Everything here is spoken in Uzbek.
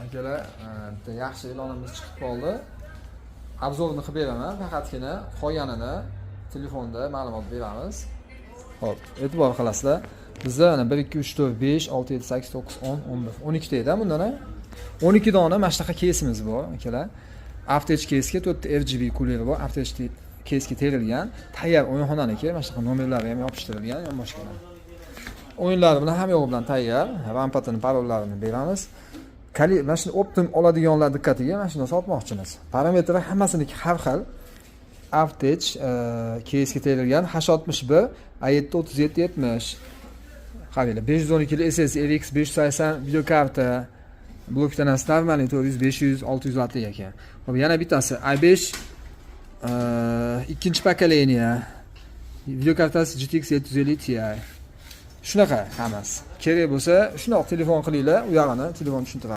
Akalar, bitta yaxshi e'lonimiz chiqib qoldi. Obzorni qilib beraman, faqatgina qolganini telefonda ma'lumot beramiz. Xo'p, e'tibor qilasizlar. Bizda ana 1 2 3 4 5 6 7 8 9 10 11 12 ta edi bundan. 12 dona mana shunaqa keysimiz bor, akalar. Afterch keysga 4 ta RGB kuleri bor. Afterch keysga terilgan, tayyor o'yinxonaniki, mana shunaqa nomerlari ham yopishtirilgan, yonboshga. O'yinlari bilan ham yo'q bilan tayyor. Rampatini, parollarini beramiz. Mana shuni optim oladiganlar diqqatiga mana shuni sotmoqchimiz. Parametrlar hammasiniki har xil. Aftech keysga terilgan H61 A7 3770. Qaranglar, 512 SSD RX 580 video karta. Blok tanasi normal 400 500 600 watt ekan. Xo'p, yana bittasi i5 ikkinchi pokoleniya. Video kartasi GTX 750 Ti. Shunaqa hammasi. Kerak bo'lsa, shunaqa telefon qilinglar, u yog'ini telefon tushuntiraman.